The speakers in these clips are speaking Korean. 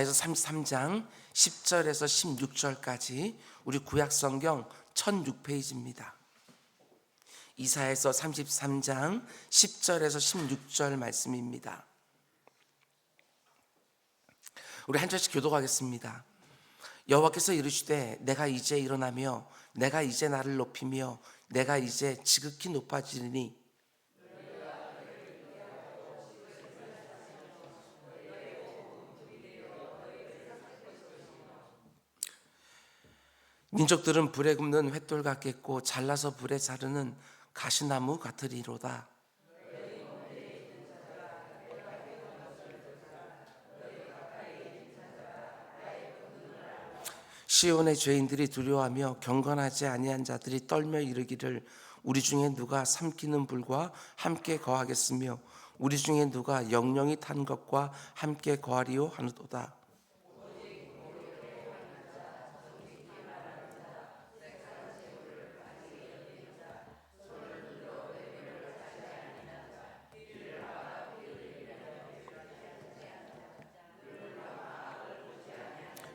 그래서 33장 10절에서 16절까지 우리 구약성경 1006페이지입니다. 이사야서 33장 10절에서 16절 말씀입니다. 우리 한 절씩 교독하겠습니다. 여호와께서 이르시되 내가 이제 일어나며 내가 이제 나를 높이며 내가 이제 지극히 높아지리니 민족들은 불에 굽는 횃돌 같겠고 잘라서 불에 자르는 가시나무 같으리로다. 시온의 죄인들이 두려워하며 경건하지 아니한 자들이 떨며 이르기를 우리 중에 누가 삼키는 불과 함께 거하겠으며 우리 중에 누가 영영이 탄 것과 함께 거하리요 하노도다.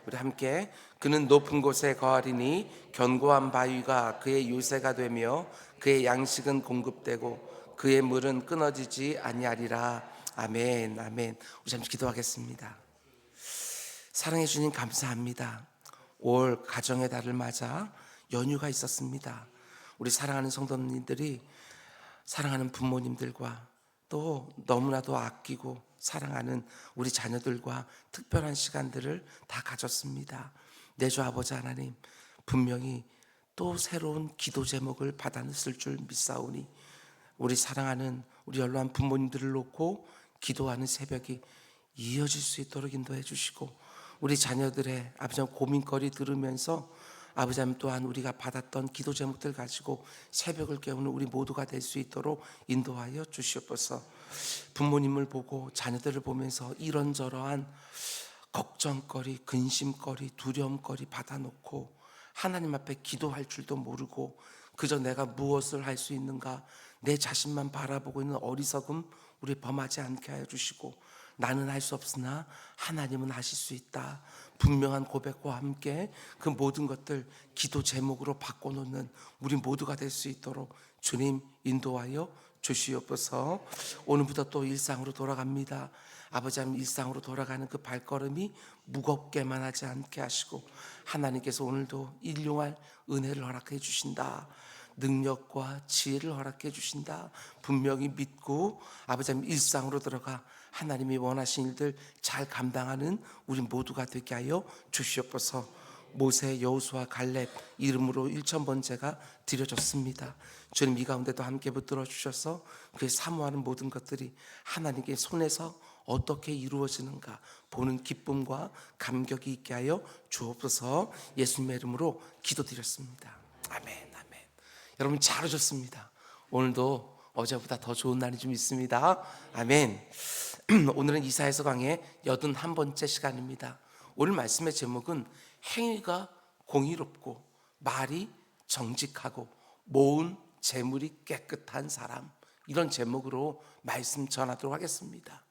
우리 함께 그는 높은 곳에 거하리니 견고한 바위가 그의 요새가 되며 그의 양식은 공급되고 그의 물은 끊어지지 아니하리라. 아멘. 아멘. 우리 잠시 기도하겠습니다. 사랑해 주님 감사합니다. 올 가정의 달을 맞아 연휴가 있었습니다. 우리 사랑하는 성도님들이 사랑하는 부모님들과 또 너무나도 아끼고 사랑하는 우리 자녀들과 특별한 시간들을 다 가졌습니다. 내 주 아버지 하나님, 분명히 또 새로운 기도 제목을 받았을 줄 믿사오니 우리 사랑하는 우리 연로한 부모님들을 놓고 기도하는 새벽이 이어질 수 있도록 인도해 주시고 우리 자녀들의 아버지 고민거리 들으면서 아버지 하나님 또한 우리가 받았던 기도 제목들 가지고 새벽을 깨우는 우리 모두가 될 수 있도록 인도하여 주시옵소서. 부모님을 보고 자녀들을 보면서 이런저러한 걱정거리, 근심거리, 두려움거리 받아놓고 하나님 앞에 기도할 줄도 모르고 그저 내가 무엇을 할 수 있는가 내 자신만 바라보고 있는 어리석음 우리 범하지 않게 하여 주시고 나는 할 수 없으나 하나님은 하실 수 있다. 분명한 고백과 함께 그 모든 것들 기도 제목으로 바꿔놓는 우리 모두가 될 수 있도록 주님 인도하여 주시옵소서. 오늘부터 또 일상으로 돌아갑니다. 아버지 하나님 일상으로 돌아가는 그 발걸음이 무겁게만 하지 않게 하시고 하나님께서 오늘도 일용할 은혜를 허락해 주신다. 능력과 지혜를 허락해 주신다. 분명히 믿고 아버지 하나님 일상으로 들어가 하나님이 원하신 일들 잘 감당하는 우리 모두가 되게 하여 주시옵소서. 모세, 여호수아, 갈렙 이름으로 1000번째가 드려졌습니다. 주님 이 가운데도 함께 붙들어 주셔서 그의 사모하는 모든 것들이 하나님께 손에서 어떻게 이루어지는가 보는 기쁨과 감격이 있게 하여 주옵소서. 예수님의 이름으로 기도드렸습니다. 아멘. 아멘. 여러분 잘 오셨습니다. 오늘도 어제보다 더 좋은 날이 좀 있습니다. 아멘. 오늘은 이사야서 강의 81번째 시간입니다. 오늘 말씀의 제목은 행위가 공의롭고 말이 정직하고 모은 재물이 깨끗한 사람, 이런 제목으로 말씀 전하도록 하겠습니다.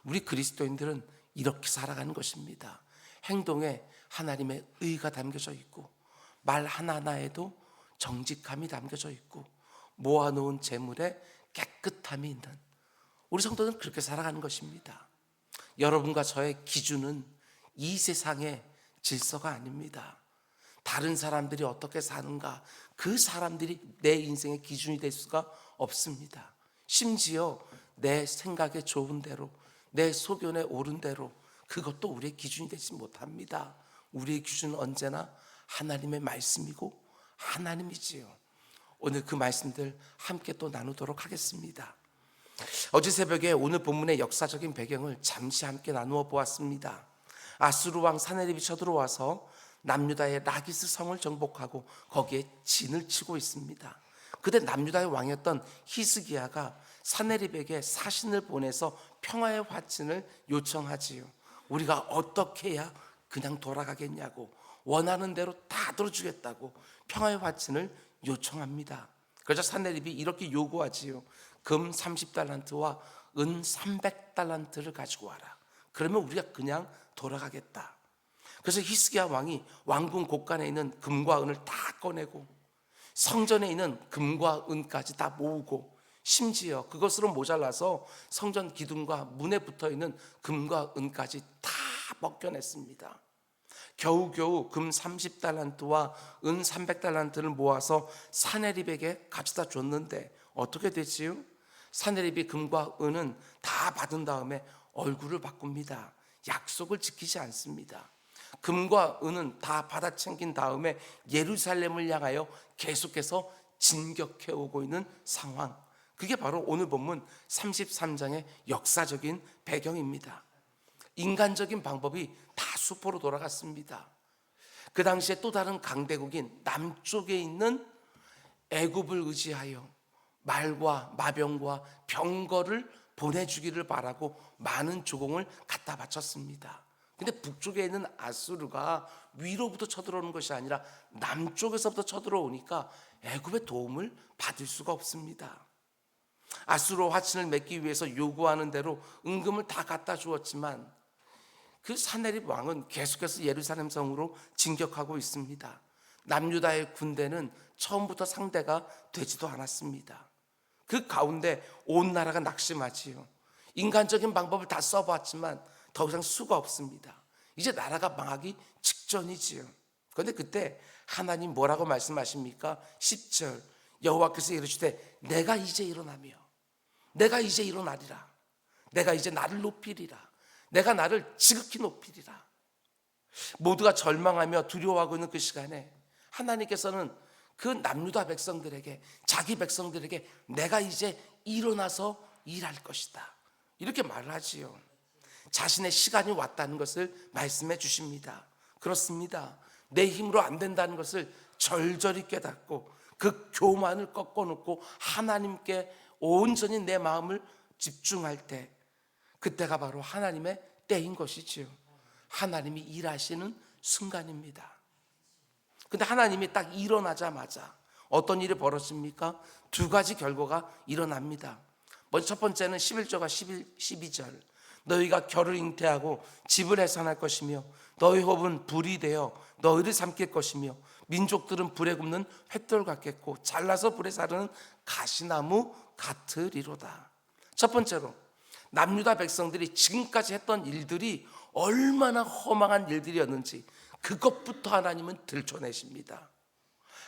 우리 그리스도인들은 이렇게 살아가는 것입니다. 행동에 하나님의 의가 담겨져 있고 말 하나하나에도 정직함이 담겨져 있고 모아놓은 재물에 깨끗함이 있는 우리 성도는 그렇게 살아가는 것입니다. 여러분과 저의 기준은 이 세상의 질서가 아닙니다. 다른 사람들이 어떻게 사는가 그 사람들이 내 인생의 기준이 될 수가 없습니다. 심지어 내 생각에 좋은 대로 내 소견에 옳은 대로 그것도 우리의 기준이 되지 못합니다. 우리의 기준은 언제나 하나님의 말씀이고 하나님이지요. 오늘 그 말씀들 함께 또 나누도록 하겠습니다. 어제 새벽에 오늘 본문의 역사적인 배경을 잠시 함께 나누어 보았습니다. 아수르 왕 사네립이 쳐들어와서 남유다의 라기스 성을 정복하고 거기에 진을 치고 있습니다. 그때 남유다의 왕이었던 히스기야가 사네립에게 사신을 보내서 평화의 화친을 요청하지요. 우리가 어떻게 해야 그냥 돌아가겠냐고 원하는 대로 다 들어주겠다고 평화의 화친을 요청합니다. 그래서 사네립이 이렇게 요구하지요. 금 30달란트와 은 300달란트를 가지고 와라. 그러면 우리가 그냥 돌아가겠다. 그래서 히스기야 왕이 왕궁 곳간에 있는 금과 은을 다 꺼내고 성전에 있는 금과 은까지 다 모으고 심지어 그것으로 모자라서 성전 기둥과 문에 붙어있는 금과 은까지 다 벗겨냈습니다. 겨우겨우 금 30달란트와 은 300달란트를 모아서 사네립에게 가져다 줬는데 어떻게 됐지요? 사네립이 금과 은은 다 받은 다음에 얼굴을 바꿉니다. 약속을 지키지 않습니다. 금과 은은 다 받아 챙긴 다음에 예루살렘을 향하여 계속해서 진격해 오고 있는 상황. 그게 바로 오늘 본문 33장의 역사적인 배경입니다. 인간적인 방법이 다 수포로 돌아갔습니다. 그 당시에 또 다른 강대국인 남쪽에 있는 애굽을 의지하여 말과 마병과 병거를 보내주기를 바라고 많은 조공을 갖다 바쳤습니다. 근데 북쪽에 있는 아수르가 위로부터 쳐들어오는 것이 아니라 남쪽에서부터 쳐들어오니까 애굽의 도움을 받을 수가 없습니다. 아수르 화친을 맺기 위해서 요구하는 대로 은금을 다 갖다 주었지만 그 사네립 왕은 계속해서 예루살렘 성으로 진격하고 있습니다. 남유다의 군대는 처음부터 상대가 되지도 않았습니다. 그 가운데 온 나라가 낙심하지요. 인간적인 방법을 다 써봤지만 더 이상 수가 없습니다. 이제 나라가 망하기 직전이지요. 그런데 그때 하나님 뭐라고 말씀하십니까? 10절 여호와께서 이르시되 내가 이제 일어나며 내가 이제 일어나리라. 내가 이제 나를 높이리라. 내가 나를 지극히 높이리라. 모두가 절망하며 두려워하고 있는 그 시간에 하나님께서는 그 남유다 백성들에게, 자기 백성들에게 내가 이제 일어나서 일할 것이다, 이렇게 말을 하지요. 자신의 시간이 왔다는 것을 말씀해 주십니다. 그렇습니다. 내 힘으로 안 된다는 것을 절절히 깨닫고 그 교만을 꺾어놓고 하나님께 온전히 내 마음을 집중할 때, 그때가 바로 하나님의 때인 것이지요. 하나님이 일하시는 순간입니다. 근데 하나님이 딱 일어나자마자 어떤 일이 벌어집니까? 두 가지 결과가 일어납니다. 먼저 첫 번째는 11절과 12절 너희가 결을 잉태하고 집을 해산할 것이며 너희 호흡은 불이 되어 너희를 삼킬 것이며 민족들은 불에 굽는 횃돌 같겠고 잘라서 불에 사르는 가시나무 같으리로다. 첫 번째로 남유다 백성들이 지금까지 했던 일들이 얼마나 허망한 일들이었는지 그것부터 하나님은 들춰내십니다.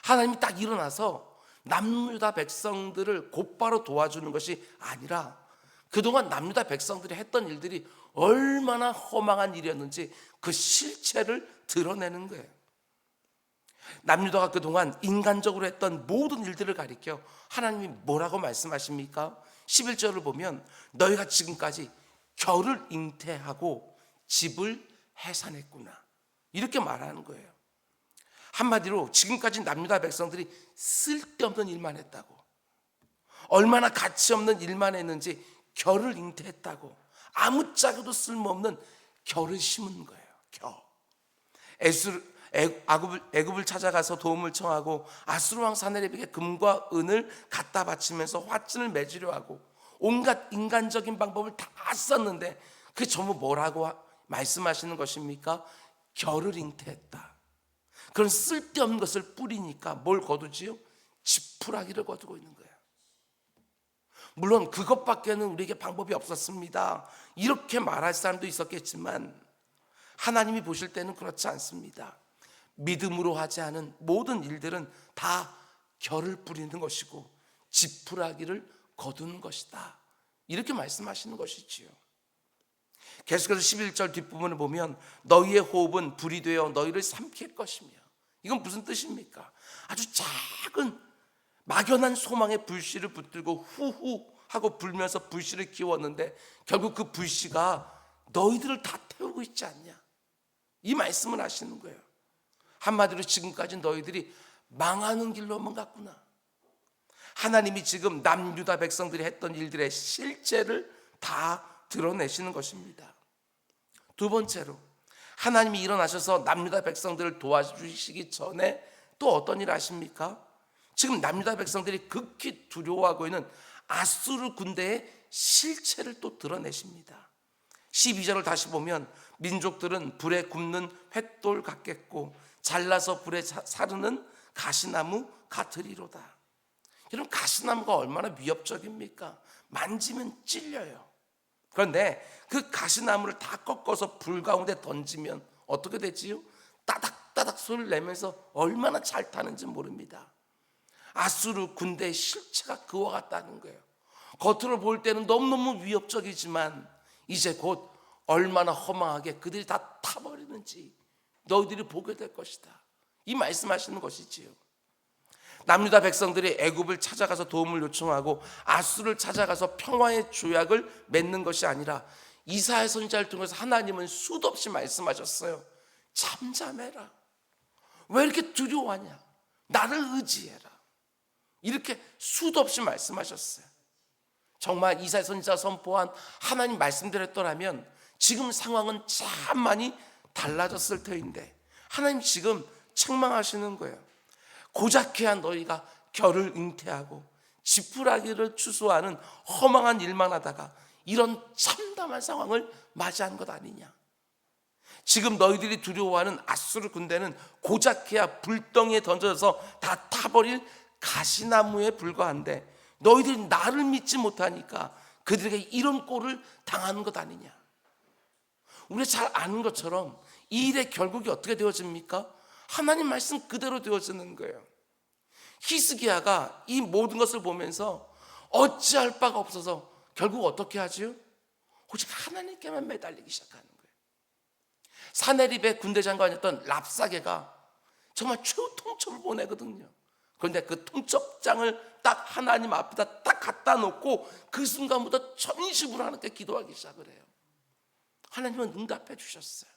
하나님이 딱 일어나서 남유다 백성들을 곧바로 도와주는 것이 아니라 그동안 남유다 백성들이 했던 일들이 얼마나 허망한 일이었는지 그 실체를 드러내는 거예요. 남유다가 그동안 인간적으로 했던 모든 일들을 가리켜 하나님이 뭐라고 말씀하십니까? 11절을 보면 너희가 지금까지 겨를 잉태하고 집을 해산했구나, 이렇게 말하는 거예요. 한마디로 지금까지 남유다 백성들이 쓸데없는 일만 했다고, 얼마나 가치 없는 일만 했는지 겨를 잉태했다고, 아무짝에도 쓸모없는 겨를 심은 거예요. 애굽을 찾아가서 도움을 청하고 아수르 왕 사네립에게 금과 은을 갖다 바치면서 화친을 맺으려 하고 온갖 인간적인 방법을 다 썼는데 그게 전부 뭐라고 말씀하시는 것입니까? 겨를 잉태했다. 그런 쓸데없는 것을 뿌리니까 뭘 거두지요? 지푸라기를 거두고 있는 거예요. 물론 그것밖에는 우리에게 방법이 없었습니다, 이렇게 말할 사람도 있었겠지만 하나님이 보실 때는 그렇지 않습니다. 믿음으로 하지 않은 모든 일들은 다 결을 뿌리는 것이고 지푸라기를 거두는 것이다, 이렇게 말씀하시는 것이지요. 계속해서 11절 뒷부분을 보면 너희의 호흡은 불이 되어 너희를 삼킬 것이며, 이건 무슨 뜻입니까? 아주 작은 막연한 소망의 불씨를 붙들고 후후 하고 불면서 불씨를 키웠는데 결국 그 불씨가 너희들을 다 태우고 있지 않냐, 이 말씀을 하시는 거예요. 한마디로 지금까지 너희들이 망하는 길로만 갔구나. 하나님이 지금 남유다 백성들이 했던 일들의 실체를 다 드러내시는 것입니다. 두 번째로 하나님이 일어나셔서 남유다 백성들을 도와주시기 전에 또 어떤 일을 하십니까? 지금 남유다 백성들이 극히 두려워하고 있는 아수르 군대의 실체를 또 드러내십니다. 12절을 다시 보면 민족들은 불에 굽는 횃돌 같겠고 잘라서 불에 사르는 가시나무 같으리로다. 여러분, 가시나무가 얼마나 위협적입니까? 만지면 찔려요. 그런데 그 가시나무를 다 꺾어서 불 가운데 던지면 어떻게 되지요? 따닥따닥 소리를 내면서 얼마나 잘 타는지 모릅니다. 아수르 군대의 실체가 그와 같다는 거예요. 겉으로 볼 때는 너무너무 위협적이지만 이제 곧 얼마나 허망하게 그들이 다 타버리는지 너희들이 보게 될 것이다. 이 말씀하시는 것이지요. 남유다 백성들이 애굽을 찾아가서 도움을 요청하고 아수를 찾아가서 평화의 조약을 맺는 것이 아니라 이사야 선지자를 통해서 하나님은 수도 없이 말씀하셨어요. 잠잠해라. 왜 이렇게 두려워하냐? 나를 의지해라. 이렇게 수도 없이 말씀하셨어요. 정말 이사야 선지자가 선포한 하나님 말씀대로였더라면 지금 상황은 참 많이 달라졌을 터인데 하나님 지금 책망하시는 거예요. 고작해야 너희가 결을 잉태하고 지푸라기를 추수하는 허망한 일만 하다가 이런 참담한 상황을 맞이한 것 아니냐. 지금 너희들이 두려워하는 아수르 군대는 고작해야 불덩이에 던져져서 다 타버릴 가시나무에 불과한데 너희들이 나를 믿지 못하니까 그들에게 이런 꼴을 당하는 것 아니냐. 우리가 잘 아는 것처럼 이 일의 결국이 어떻게 되어집니까? 하나님 말씀 그대로 되어지는 거예요. 히스기야가 이 모든 것을 보면서 어찌할 바가 없어서 결국 어떻게 하지요? 오직 하나님께만 매달리기 시작하는 거예요. 사네립의 군대 장관이었던 랍사게가 정말 최후 통첩을 보내거든요. 그런데 그 통첩장을 딱 하나님 앞에다 딱 갖다 놓고 그 순간부터 전심으로 하나님께 기도하기 시작을 해요. 하나님은 응답해 주셨어요.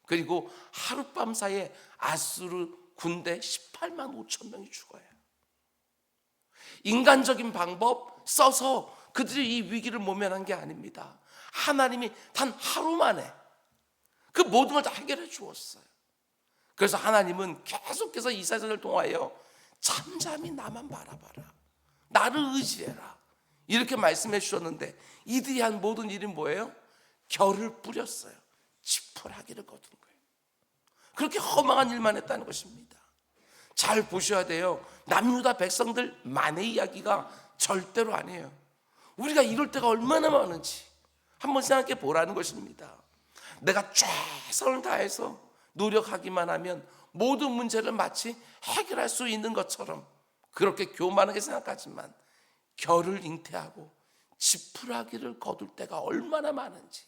그리고 하룻밤 사이에 아수르 군대 18만 5천 명이 죽어요. 인간적인 방법 써서 그들이 이 위기를 모면한 게 아닙니다. 하나님이 단 하루 만에 그 모든 걸 다 해결해 주었어요. 그래서 하나님은 계속해서 이사야를 통하여 잠잠히 나만 바라봐라, 나를 의지해라, 이렇게 말씀해 주셨는데 이들이 한 모든 일이 뭐예요? 결을 뿌렸어요. 지푸라기를 거둔 거예요. 그렇게 허망한 일만 했다는 것입니다. 잘 보셔야 돼요. 남유다 백성들만의 이야기가 절대로 아니에요. 우리가 이럴 때가 얼마나 많은지 한번 생각해 보라는 것입니다. 내가 최선을 다해서 노력하기만 하면 모든 문제를 마치 해결할 수 있는 것처럼 그렇게 교만하게 생각하지만 결을 잉태하고 지푸라기를 거둘 때가 얼마나 많은지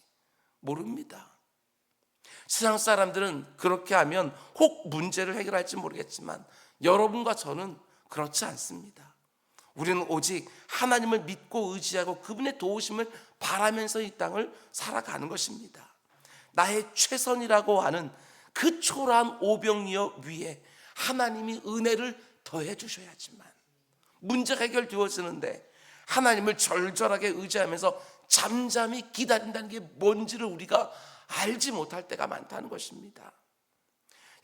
모릅니다. 세상 사람들은 그렇게 하면 혹 문제를 해결할지 모르겠지만 여러분과 저는 그렇지 않습니다. 우리는 오직 하나님을 믿고 의지하고 그분의 도우심을 바라면서 이 땅을 살아가는 것입니다. 나의 최선이라고 하는 그 초라한 오병이어 위에 하나님이 은혜를 더해 주셔야지만 문제가 해결되어지는데 하나님을 절절하게 의지하면서 잠잠히 기다린다는 게 뭔지를 우리가 알지 못할 때가 많다는 것입니다.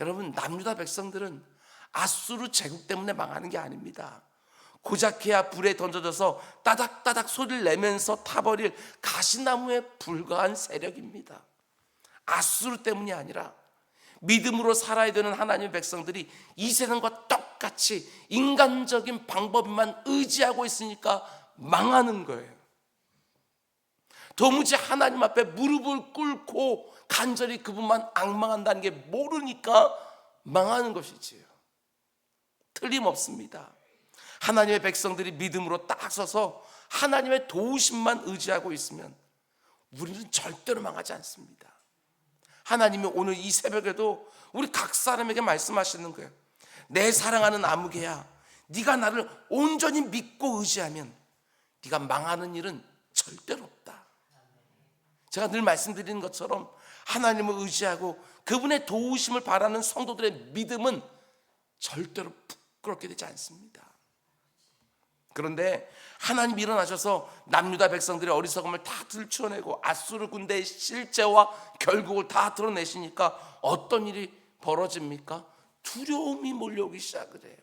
여러분, 남유다 백성들은 아수르 제국 때문에 망하는 게 아닙니다. 고작해야 불에 던져져서 따닥따닥 소리를 내면서 타버릴 가시나무에 불과한 세력입니다. 아수르 때문이 아니라 믿음으로 살아야 되는 하나님의 백성들이 이 세상과 똑같이 인간적인 방법만 의지하고 있으니까 망하는 거예요. 도무지 하나님 앞에 무릎을 꿇고 간절히 그분만 앙망한다는 게 모르니까 망하는 것이지요. 틀림없습니다. 하나님의 백성들이 믿음으로 딱 서서 하나님의 도우심만 의지하고 있으면 우리는 절대로 망하지 않습니다. 하나님이 오늘 이 새벽에도 우리 각 사람에게 말씀하시는 거예요. 내 사랑하는 아무개야, 네가 나를 온전히 믿고 의지하면 네가 망하는 일은 절대로 없다. 제가 늘 말씀드리는 것처럼 하나님을 의지하고 그분의 도우심을 바라는 성도들의 믿음은 절대로 부끄럽게 되지 않습니다. 그런데 하나님이 일어나셔서 남유다 백성들의 어리석음을 다 들춰내고 아수르 군대의 실제와 결국을 다 드러내시니까 어떤 일이 벌어집니까? 두려움이 몰려오기 시작을 해요.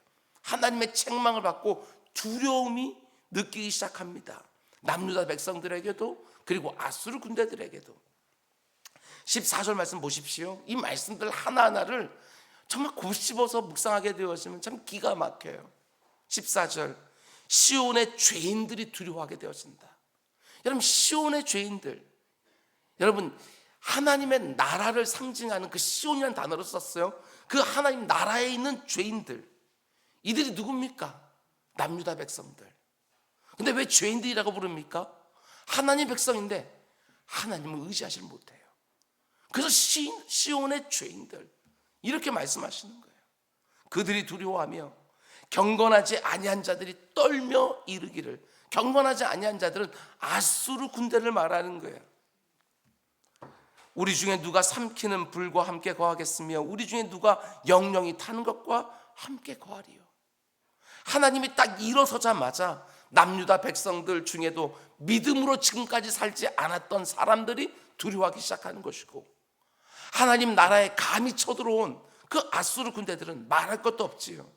하나님의 책망을 받고 두려움이 느끼기 시작합니다. 남유다 백성들에게도 그리고 아수르 군대들에게도. 14절 말씀 보십시오. 이 말씀들 하나하나를 정말 곱씹어서 묵상하게 되었으면 참 기가 막혀요. 14절, 시온의 죄인들이 두려워하게 되어진다. 여러분, 시온의 죄인들, 여러분 하나님의 나라를 상징하는 그 시온이라는 단어를 썼어요. 그 하나님 나라에 있는 죄인들, 이들이 누굽니까? 남유다 백성들. 근데 왜 죄인들이라고 부릅니까? 하나님 백성인데 하나님을 의지하지 못해요. 그래서 시온의 죄인들, 이렇게 말씀하시는 거예요. 그들이 두려워하며 경건하지 아니한 자들이 떨며 이르기를. 경건하지 아니한 자들은 아수르 군대를 말하는 거예요. 우리 중에 누가 삼키는 불과 함께 거하겠으며 우리 중에 누가 영영이 타는 것과 함께 거하리요. 하나님이 딱 일어서자마자 남유다 백성들 중에도 믿음으로 지금까지 살지 않았던 사람들이 두려워하기 시작하는 것이고, 하나님 나라에 감히 쳐들어온 그 아수르 군대들은 말할 것도 없지요.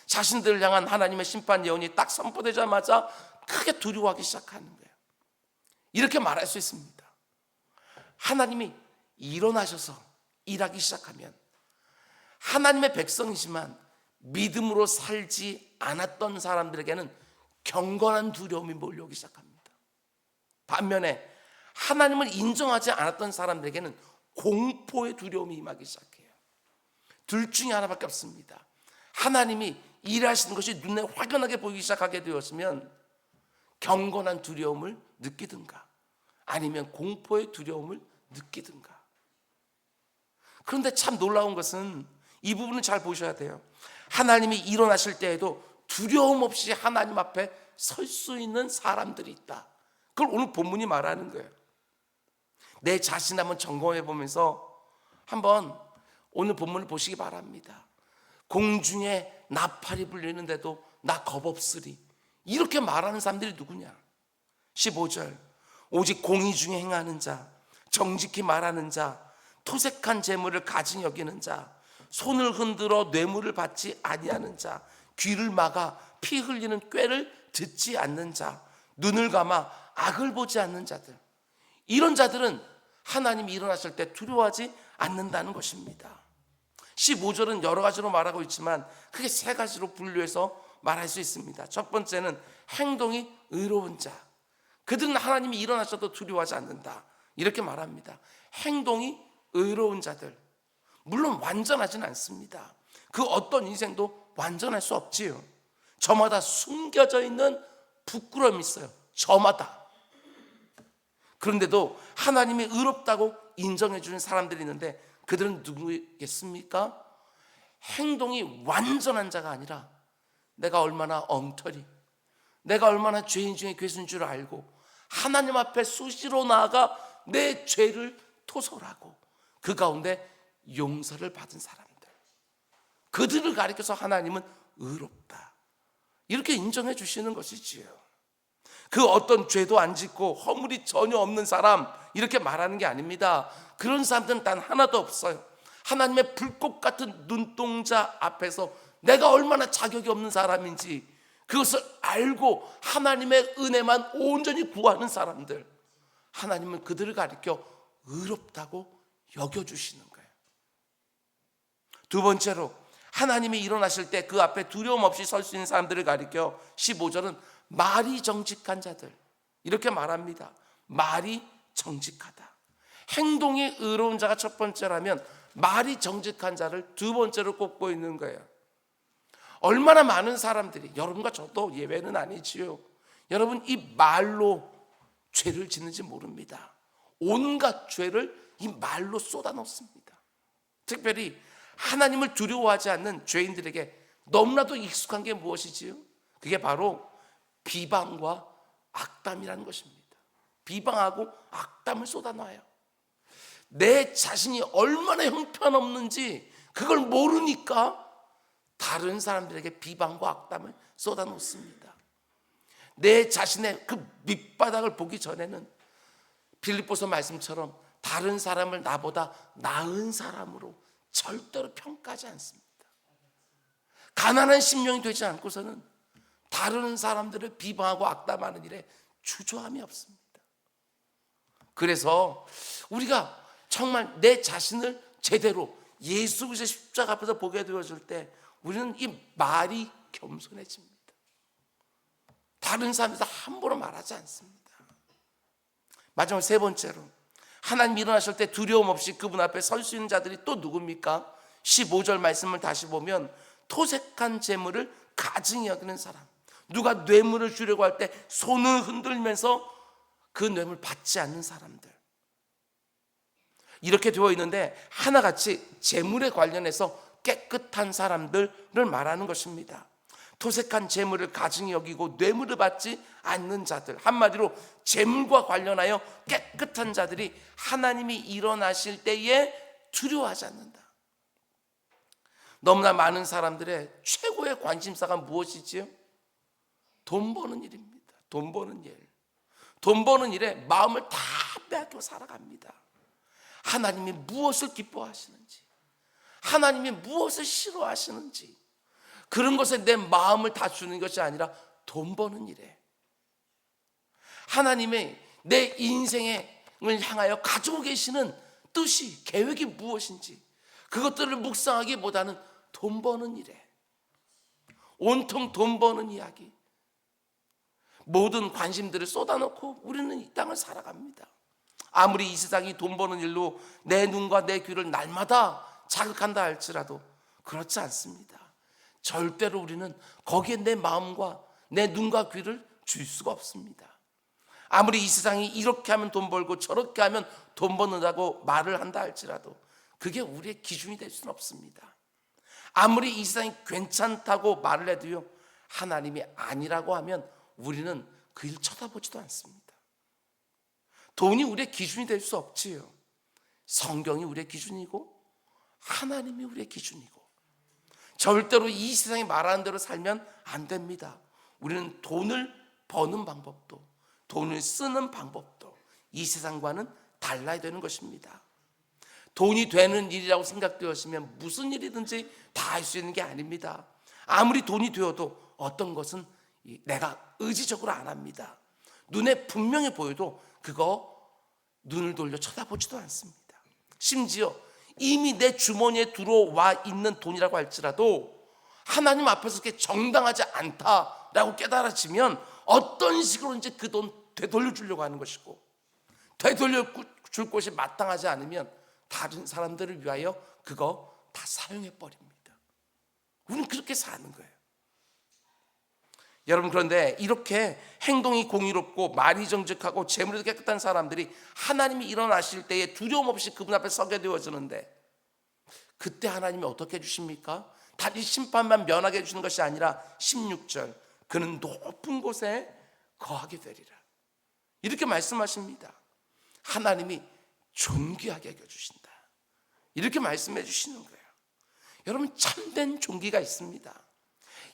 자신들을 향한 하나님의 심판 예언이 딱 선포되자마자 크게 두려워하기 시작하는 거예요. 이렇게 말할 수 있습니다. 하나님이 일어나셔서 일하기 시작하면 하나님의 백성이지만 믿음으로 살지 않았던 사람들에게는 경건한 두려움이 몰려오기 시작합니다. 반면에 하나님을 인정하지 않았던 사람들에게는 공포의 두려움이 임하기 시작해요. 둘 중에 하나밖에 없습니다. 하나님이 일하시는 것이 눈에 확연하게 보이기 시작하게 되었으면 경건한 두려움을 느끼든가 아니면 공포의 두려움을 느끼든가. 그런데 참 놀라운 것은 이 부분을 잘 보셔야 돼요. 하나님이 일어나실 때에도 두려움 없이 하나님 앞에 설 수 있는 사람들이 있다. 그걸 오늘 본문이 말하는 거예요. 내 자신 한번 점검해 보면서 한번 오늘 본문을 보시기 바랍니다. 공중에 나팔이 불리는데도 나 겁없으리, 이렇게 말하는 사람들이 누구냐? 15절, 오직 공의 중에 행하는 자, 정직히 말하는 자, 토색한 재물을 가증 여기는 자, 손을 흔들어 뇌물을 받지 아니하는 자, 귀를 막아 피 흘리는 꾀를 듣지 않는 자, 눈을 감아 악을 보지 않는 자들, 이런 자들은 하나님이 일어나실 때 두려워하지 않는다는 것입니다. 15절은 여러 가지로 말하고 있지만 크게 세 가지로 분류해서 말할 수 있습니다. 첫 번째는 행동이 의로운 자, 그들은 하나님이 일어나셔도 두려워하지 않는다, 이렇게 말합니다. 행동이 의로운 자들, 물론 완전하진 않습니다. 그 어떤 인생도 완전할 수 없지요. 저마다 숨겨져 있는 부끄러움이 있어요. 저마다. 그런데도 하나님이 의롭다고 인정해 주는 사람들이 있는데 그들은 누구겠습니까? 행동이 완전한 자가 아니라 내가 얼마나 엉터리, 내가 얼마나 죄인 중에 괴수인 줄 알고 하나님 앞에 수시로 나아가 내 죄를 토설하고 그 가운데 용서를 받은 사람들, 그들을 가리켜서 하나님은 의롭다, 이렇게 인정해 주시는 것이지요. 그 어떤 죄도 안 짓고 허물이 전혀 없는 사람, 이렇게 말하는 게 아닙니다. 그런 사람들은 단 하나도 없어요. 하나님의 불꽃 같은 눈동자 앞에서 내가 얼마나 자격이 없는 사람인지 그것을 알고 하나님의 은혜만 온전히 구하는 사람들, 하나님은 그들을 가리켜 의롭다고 여겨주시는 거예요. 두 번째로 하나님이 일어나실 때 그 앞에 두려움 없이 설 수 있는 사람들을 가리켜 15절은 말이 정직한 자들, 이렇게 말합니다. 말이 정직하다. 행동이 의로운 자가 첫 번째라면 말이 정직한 자를 두 번째로 꼽고 있는 거예요. 얼마나 많은 사람들이, 여러분과 저도 예외는 아니지요, 여러분 이 말로 죄를 짓는지 모릅니다. 온갖 죄를 이 말로 쏟아놓습니다. 특별히 하나님을 두려워하지 않는 죄인들에게 너무나도 익숙한 게 무엇이지요? 그게 바로 비방과 악담이라는 것입니다. 비방하고 악담을 쏟아놔요. 내 자신이 얼마나 형편없는지 그걸 모르니까 다른 사람들에게 비방과 악담을 쏟아놓습니다. 내 자신의 그 밑바닥을 보기 전에는 빌립보서 말씀처럼 다른 사람을 나보다 나은 사람으로 절대로 평가하지 않습니다. 가난한 심령이 되지 않고서는 다른 사람들을 비방하고 악담하는 일에 주저함이 없습니다. 그래서 우리가 정말 내 자신을 제대로 예수 그리스도의 십자가 앞에서 보게 되어질 때 우리는 이 말이 겸손해집니다. 다른 사람들도 함부로 말하지 않습니다. 마지막 세 번째로, 하나님 일어나실 때 두려움 없이 그분 앞에 설 수 있는 자들이 또 누굽니까? 15절 말씀을 다시 보면 토색한 재물을 가증히 여기는 사람, 누가 뇌물을 주려고 할 때 손을 흔들면서 그 뇌물 받지 않는 사람들, 이렇게 되어 있는데 하나같이 재물에 관련해서 깨끗한 사람들을 말하는 것입니다. 토색한 재물을 가증히 여기고 뇌물을 받지 않는 자들, 한마디로 재물과 관련하여 깨끗한 자들이 하나님이 일어나실 때에 두려워하지 않는다. 너무나 많은 사람들의 최고의 관심사가 무엇이지요? 돈 버는 일입니다. 돈 버는 일. 돈 버는 일에 마음을 다 빼앗겨 살아갑니다. 하나님이 무엇을 기뻐하시는지, 하나님이 무엇을 싫어하시는지, 그런 것에 내 마음을 다 주는 것이 아니라 돈 버는 일에, 하나님의 내 인생을 향하여 가지고 계시는 뜻이, 계획이 무엇인지 그것들을 묵상하기보다는 돈 버는 일에 온통 돈 버는 이야기, 모든 관심들을 쏟아놓고 우리는 이 땅을 살아갑니다. 아무리 이 세상이 돈 버는 일로 내 눈과 내 귀를 날마다 자극한다 할지라도 그렇지 않습니다. 절대로 우리는 거기에 내 마음과 내 눈과 귀를 줄 수가 없습니다. 아무리 이 세상이 이렇게 하면 돈 벌고 저렇게 하면 돈 버는다고 말을 한다 할지라도 그게 우리의 기준이 될 수는 없습니다. 아무리 이 세상이 괜찮다고 말을 해도요, 하나님이 아니라고 하면 우리는 그 일 쳐다보지도 않습니다. 돈이 우리의 기준이 될 수 없지요. 성경이 우리의 기준이고 하나님이 우리의 기준이고, 절대로 이 세상이 말하는 대로 살면 안 됩니다. 우리는 돈을 버는 방법도, 돈을 쓰는 방법도 이 세상과는 달라야 되는 것입니다. 돈이 되는 일이라고 생각되었으면 무슨 일이든지 다 할 수 있는 게 아닙니다. 아무리 돈이 되어도 어떤 것은 내가 의지적으로 안 합니다. 눈에 분명히 보여도 그거 눈을 돌려 쳐다보지도 않습니다. 심지어 이미 내 주머니에 들어와 있는 돈이라고 할지라도 하나님 앞에서 그게 정당하지 않다라고 깨달아지면 어떤 식으로든지 그 돈 되돌려 주려고 하는 것이고, 되돌려 줄 것이 마땅하지 않으면 다른 사람들을 위하여 그거 다 사용해 버립니다. 우리는 그렇게 사는 거예요. 여러분, 그런데 이렇게 행동이 공의롭고 말이 정직하고 재물이 깨끗한 사람들이 하나님이 일어나실 때에 두려움 없이 그분 앞에 서게 되어지는데, 그때 하나님이 어떻게 해주십니까? 단지 심판만 면하게 해주시는 것이 아니라 16절, 그는 높은 곳에 거하게 되리라, 이렇게 말씀하십니다. 하나님이 존귀하게 여겨주신다, 이렇게 말씀해 주시는 거예요. 여러분, 참된 존귀가 있습니다.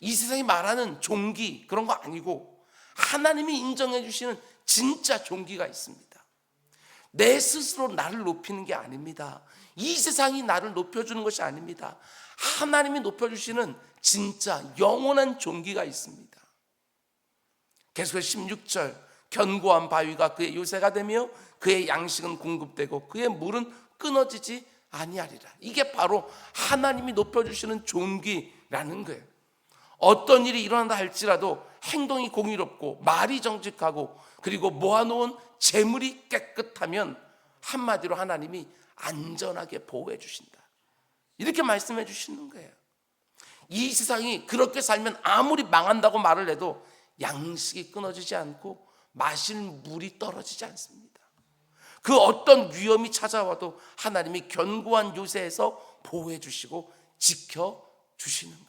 이 세상이 말하는 존귀, 그런 거 아니고 하나님이 인정해 주시는 진짜 존귀가 있습니다. 내 스스로 나를 높이는 게 아닙니다. 이 세상이 나를 높여주는 것이 아닙니다. 하나님이 높여주시는 진짜 영원한 존귀가 있습니다. 계속해서 16절, 견고한 바위가 그의 요새가 되며 그의 양식은 공급되고 그의 물은 끊어지지 아니하리라. 이게 바로 하나님이 높여주시는 존귀라는 거예요. 어떤 일이 일어난다 할지라도 행동이 공의롭고 말이 정직하고 그리고 모아놓은 재물이 깨끗하면 한마디로 하나님이 안전하게 보호해 주신다, 이렇게 말씀해 주시는 거예요. 이 세상이 그렇게 살면 아무리 망한다고 말을 해도 양식이 끊어지지 않고 마실 물이 떨어지지 않습니다. 그 어떤 위험이 찾아와도 하나님이 견고한 요새에서 보호해 주시고 지켜 주시는 거예요.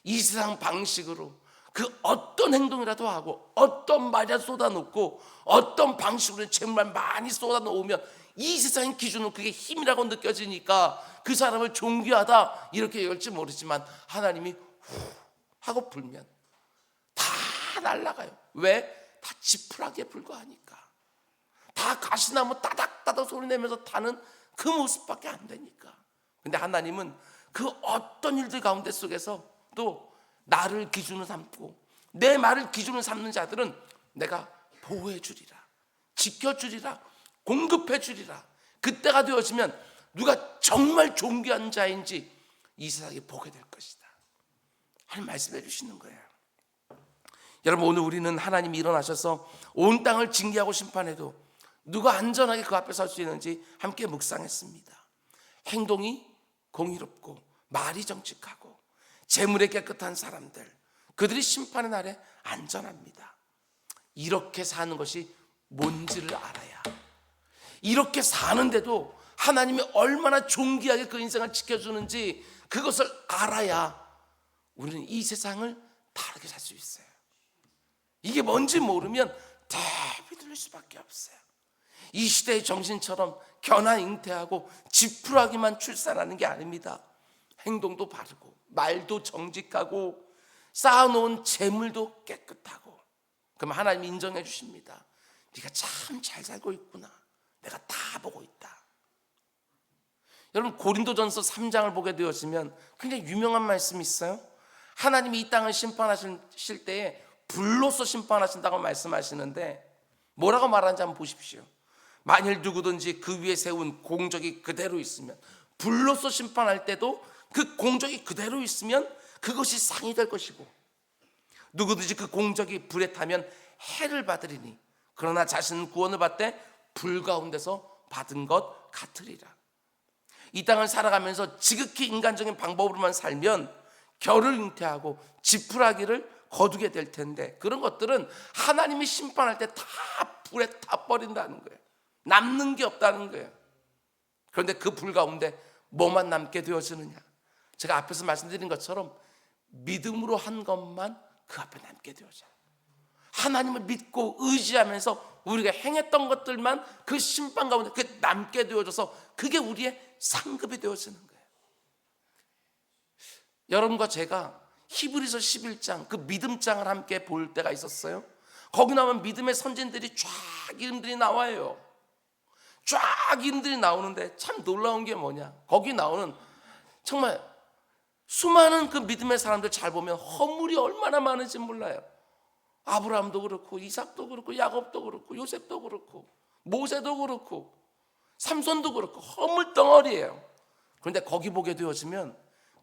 이 세상 방식으로 그 어떤 행동이라도 하고 어떤 말이라도 쏟아놓고 어떤 방식으로 재물만 많이 쏟아놓으면 이 세상의 기준으로 그게 힘이라고 느껴지니까 그 사람을 존귀하다 이렇게 여길지 모르지만, 하나님이 후 하고 불면 다 날아가요. 왜? 다 지푸라기에 불과하니까. 다 가시나무 따닥따닥 소리 내면서 타는 그 모습밖에 안 되니까. 근데 하나님은 그 어떤 일들 가운데 속에서 또 나를 기준으로 삼고 내 말을 기준으로 삼는 자들은 내가 보호해 주리라, 지켜주리라, 공급해 주리라, 그때가 되어지면 누가 정말 존귀한 자인지 이 세상에 보게 될 것이다. 하나님 말씀해 주시는 거예요. 여러분, 오늘 우리는 하나님이 일어나셔서 온 땅을 징계하고 심판해도 누가 안전하게 그 앞에 설 수 있는지 함께 묵상했습니다. 행동이 공의롭고 말이 정직하고 재물이 깨끗한 사람들, 그들이 심판의 날에 안전합니다. 이렇게 사는 것이 뭔지를 알아야, 이렇게 사는데도 하나님이 얼마나 존귀하게 그 인생을 지켜주는지 그것을 알아야 우리는 이 세상을 다르게 살 수 있어요. 이게 뭔지 모르면 대비될 수밖에 없어요. 이 시대의 정신처럼 견아 잉태하고 지푸라기만 출산하는 게 아닙니다. 행동도 바르고 말도 정직하고 쌓아놓은 재물도 깨끗하고. 그럼 하나님이 인정해 주십니다. 네가 참 잘 살고 있구나. 내가 다 보고 있다. 여러분, 고린도전서 3장을 보게 되었으면 굉장히 유명한 말씀이 있어요. 하나님이 이 땅을 심판하실 때에 불로서 심판하신다고 말씀하시는데 뭐라고 말하는지 한번 보십시오. 만일 누구든지 그 위에 세운 공적이 그대로 있으면, 불로서 심판할 때도 그 공적이 그대로 있으면 그것이 상이 될 것이고, 누구든지 그 공적이 불에 타면 해를 받으리니 그러나 자신은 구원을 받되 불 가운데서 받은 것 같으리라. 이 땅을 살아가면서 지극히 인간적인 방법으로만 살면 결을 잉태하고 지푸라기를 거두게 될 텐데, 그런 것들은 하나님이 심판할 때 다 불에 타버린다는 거예요. 남는 게 없다는 거예요. 그런데 그 불 가운데 뭐만 남게 되어지느냐? 제가 앞에서 말씀드린 것처럼 믿음으로 한 것만 그 앞에 남게 되어져요. 하나님을 믿고 의지하면서 우리가 행했던 것들만 그 심판 가운데 그게 남게 되어져서 그게 우리의 상급이 되어지는 거예요. 여러분과 제가 히브리서 11장 그 믿음장을 함께 볼 때가 있었어요. 거기 나오면 믿음의 선진들이 쫙 이름들이 나와요. 쫙 이름들이 나오는데 참 놀라운 게 뭐냐, 거기 나오는 정말 수많은 그 믿음의 사람들 잘 보면 허물이 얼마나 많은지 몰라요. 아브라함도 그렇고 이삭도 그렇고 야곱도 그렇고 요셉도 그렇고 모세도 그렇고 삼손도 그렇고 허물 덩어리예요. 그런데 거기 보게 되어지면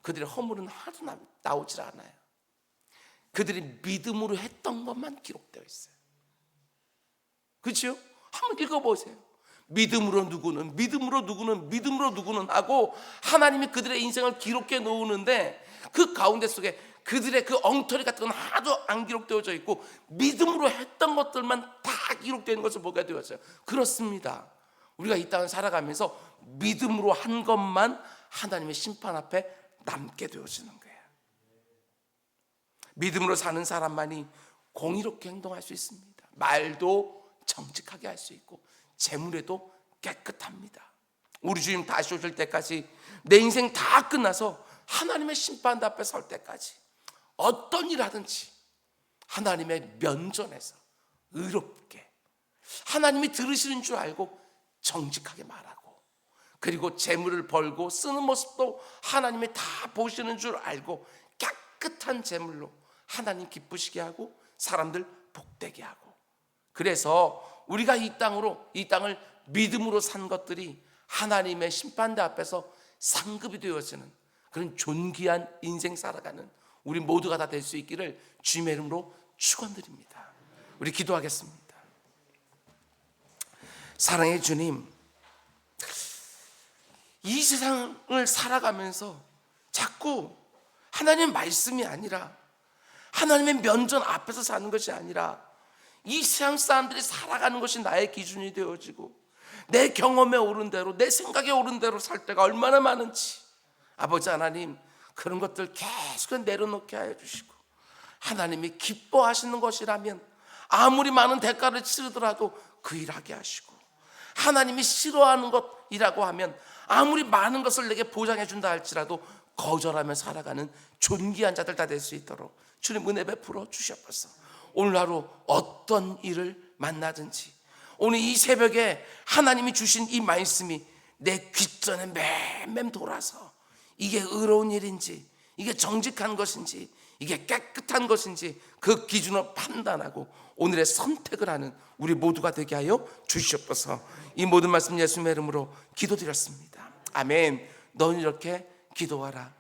그들의 허물은 하나도 나오질 않아요. 그들이 믿음으로 했던 것만 기록되어 있어요. 그렇죠? 한번 읽어보세요. 믿음으로 누구는, 믿음으로 누구는, 믿음으로 누구는 하고 하나님이 그들의 인생을 기록해 놓으는데 그 가운데 속에 그들의 그 엉터리 같은 건 하나도 안 기록되어져 있고 믿음으로 했던 것들만 다 기록되는 것을 보게 되었어요. 그렇습니다. 우리가 이 땅을 살아가면서 믿음으로 한 것만 하나님의 심판 앞에 남게 되어지는 거예요. 믿음으로 사는 사람만이 공의롭게 행동할 수 있습니다. 말도 정직하게 할 수 있고 재물에도 깨끗합니다. 우리 주님 다시 오실 때까지 내 인생 다 끝나서 하나님의 심판 앞에 설 때까지 어떤 일 하든지 하나님의 면전에서 의롭게, 하나님이 들으시는 줄 알고 정직하게 말하고, 그리고 재물을 벌고 쓰는 모습도 하나님이 다 보시는 줄 알고 깨끗한 재물로 하나님 기쁘시게 하고 사람들 복되게 하고, 그래서 우리가 이 땅을 믿음으로 산 것들이 하나님의 심판대 앞에서 상급이 되어지는 그런 존귀한 인생 살아가는 우리 모두가 다 될 수 있기를 주님의 이름으로 축원드립니다. 우리 기도하겠습니다. 사랑의 주님, 이 세상을 살아가면서 자꾸 하나님의 말씀이 아니라 하나님의 면전 앞에서 사는 것이 아니라 이 세상 사람들이 살아가는 것이 나의 기준이 되어지고 내 경험에 오른 대로, 내 생각에 오른 대로 살 때가 얼마나 많은지, 아버지 하나님, 그런 것들 계속 내려놓게 하여 주시고, 하나님이 기뻐하시는 것이라면 아무리 많은 대가를 치르더라도 그 일하게 하시고, 하나님이 싫어하는 것이라고 하면 아무리 많은 것을 내게 보장해 준다 할지라도 거절하며 살아가는 존귀한 자들 다 될 수 있도록 주님 은혜 베풀어 주시옵소서. 오늘 하루 어떤 일을 만나든지 오늘 이 새벽에 하나님이 주신 이 말씀이 내 귓전에 맴맴 돌아서 이게 의로운 일인지, 이게 정직한 것인지, 이게 깨끗한 것인지 그 기준으로 판단하고 오늘의 선택을 하는 우리 모두가 되게 하여 주시옵소서. 이 모든 말씀 예수님의 이름으로 기도드렸습니다. 아멘. 너는 이렇게 기도하라.